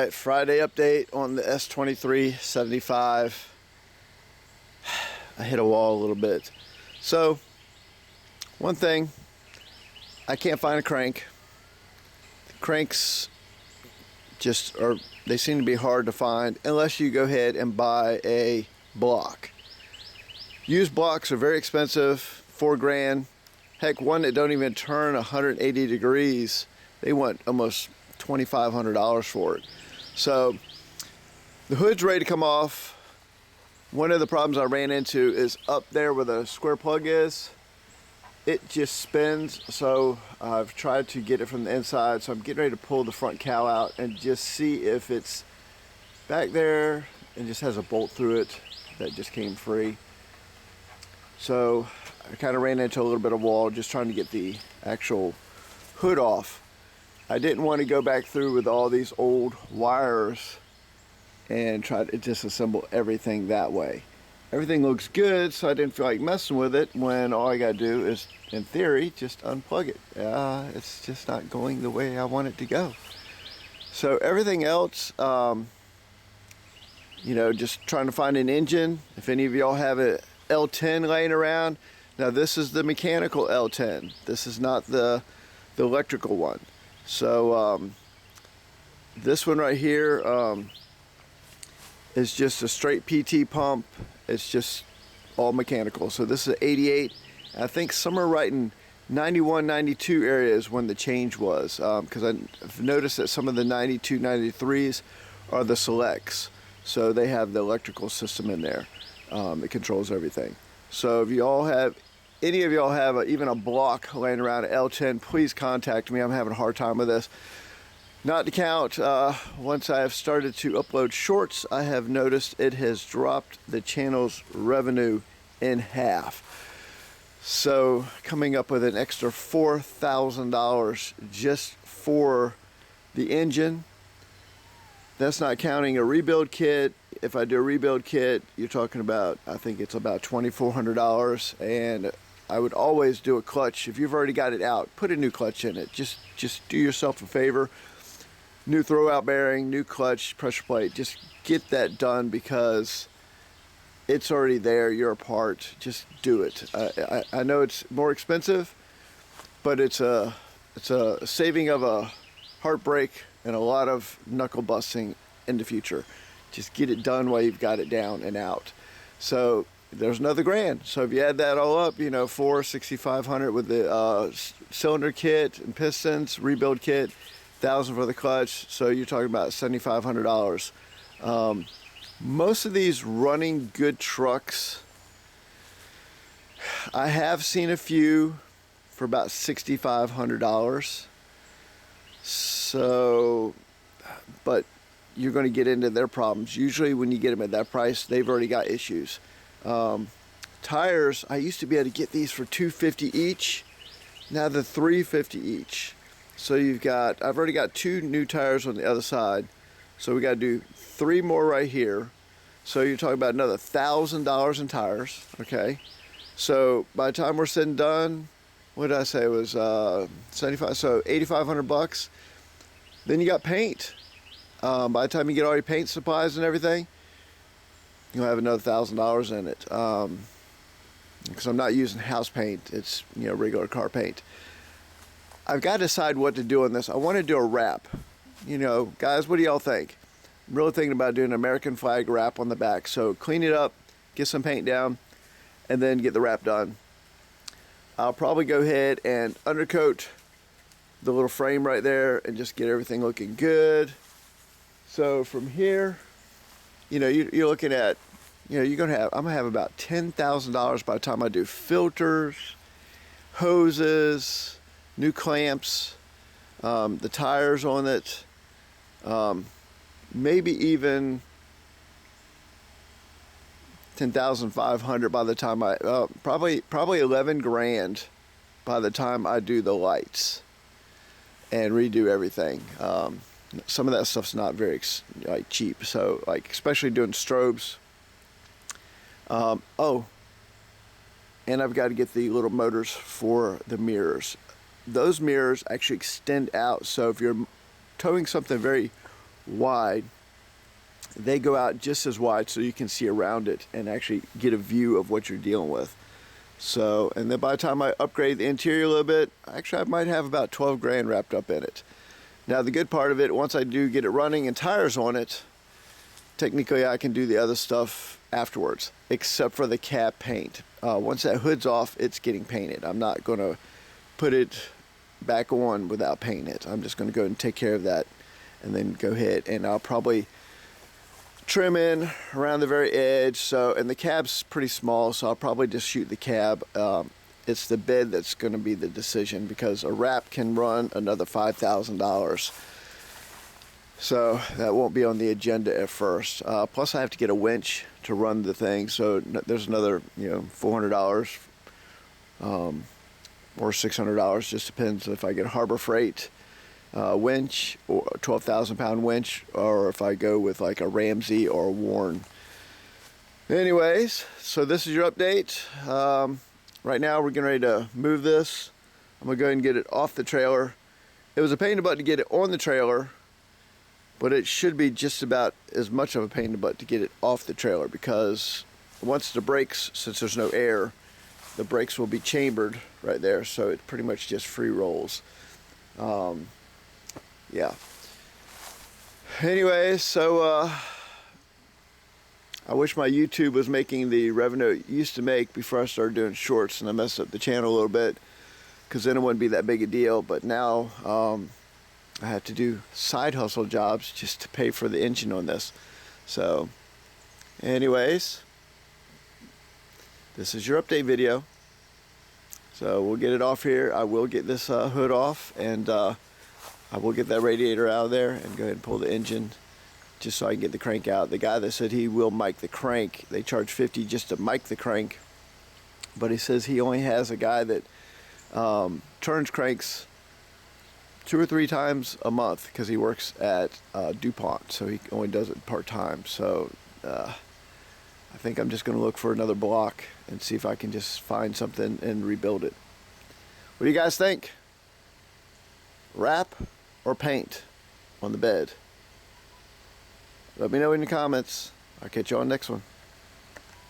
Alright, Friday update on the S2375. I hit a wall a little bit. So, one thing, I can't find a crank. The cranks just are, they seem to be hard to find unless you go ahead and buy a block. Used blocks are very expensive, $4 grand. Heck, one that don't even turn 180 degrees, they want almost $2,500 for it. So the hood's ready to come off. One of the problems I ran into is up there where the square plug is, it just spins. So I've tried to get it from the inside, so I'm getting ready to pull the front cowl out and just see if it's back there and just has a bolt through it that just came free. So I kind of ran into a little bit of wall just trying to get the actual hood off. I didn't want to go back through with all these old wires and try to disassemble everything that way. Everything looks good, so I didn't feel like messing with it when all I gotta do is, in theory, just unplug it. It's just not going the way I want it to go. So everything else, just trying to find an engine. If any of y'all have a L10 laying around, now this is the mechanical L10. This is not the electrical one. So this one right here is just a straight PT pump. It's just all mechanical. So this is 88. I think somewhere right in 91, 92 areas when the change was, because I've noticed that some of the 92, 93s are the selects. So they have the electrical system in there that controls everything. So if you all have, any of y'all have even a block laying around at L10, please contact me. I'm having a hard time with this. Not to count, once I have started to upload shorts, I have noticed it has dropped the channel's revenue in half. So coming up with an extra $4,000 just for the engine. That's not counting a rebuild kit. If I do a rebuild kit, you're talking about, I think it's about $2,400, and I would always do a clutch. If you've already got it out, put a new clutch in it. Just do yourself a favor. New throwout bearing, new clutch, pressure plate. Just get that done because it's already there. You're a part. Just do it. I know it's more expensive, but it's a saving of a heartbreak and a lot of knuckle busting in the future. Just get it done while you've got it down and out. So there's another grand. So if you add that all up, $6,500 with the cylinder kit and pistons, rebuild kit, $1,000 for the clutch. So you're talking about $7,500. Most of these running good trucks, I have seen a few for about $6,500. So, but you're going to get into their problems. Usually when you get them at that price, they've already got issues. Tires, I used to be able to get these for $250 each. Now they're $350 each. So I've already got 2 new tires on the other side. So we got to do 3 more right here. So you're talking about another $1,000 in tires. Okay. So by the time we're sitting done, what did I say? It was 75. So $8,500. Then you got paint. By the time you get all your paint supplies and everything, you'll have another $1,000 in it. Because I'm not using house paint. It's regular car paint. I've got to decide what to do on this. I want to do a wrap. Guys, what do y'all think? I'm really thinking about doing an American flag wrap on the back. So clean it up, get some paint down, and then get the wrap done. I'll probably go ahead and undercoat the little frame right there and just get everything looking good. So from here, you're looking at, I'm gonna have about $10,000 by the time I do filters, hoses, new clamps, the tires on it, maybe even $10,500 by the time I probably $11 grand by the time I do the lights and redo everything. Some of that stuff's not very cheap, so especially doing strobes. Oh, and I've got to get the little motors for the mirrors. Those mirrors actually extend out, so if you're towing something very wide, they go out just as wide so you can see around it and actually get a view of what you're dealing with. So, and then by the time I upgrade the interior a little bit, actually I might have about 12 grand wrapped up in it. Now the good part of it, once I do get it running and tires on it, technically I can do the other stuff afterwards, except for the cab paint. Once that hood's off, it's getting painted. I'm not going to put it back on without painting it. I'm just going to go and take care of that and then go ahead, and I'll probably trim in around the very edge. So, and the cab's pretty small, so I'll probably just shoot the cab. It's the bed that's going to be the decision, because a wrap can run another $5,000. So that won't be on the agenda at first. Plus I have to get a winch to run the thing, so there's another, $400 or $600. Just depends if I get Harbor Freight winch, or a 12,000 pound winch, or if I go with like a Ramsey or a Warren. Anyways, so this is your update. Right now we're getting ready to move this. I'm gonna go ahead and get it off the trailer. It was a pain in the butt to get it on the trailer, but it should be just about as much of a pain in the butt to get it off the trailer, because once the brakes, since there's no air, the brakes will be chambered right there, so it pretty much just free rolls. Yeah. Anyways, so I wish my YouTube was making the revenue it used to make before I started doing shorts, and I messed up the channel a little bit, because then it wouldn't be that big a deal. But now I have to do side hustle jobs just to pay for the engine on this. So anyways, this is your update video. So we'll get it off here. I will get this hood off, and I will get that radiator out of there and go ahead and pull the engine, just so I can get the crank out. The guy that said he will mic the crank, they charge $50 just to mic the crank, but he says he only has a guy that turns cranks 2 or 3 times a month, because he works at DuPont, so he only does it part-time. So I think I'm just going to look for another block and see if I can just find something and rebuild it. What do you guys think? Wrap or paint on the bed? Let me know in the comments. I'll catch you on the next one.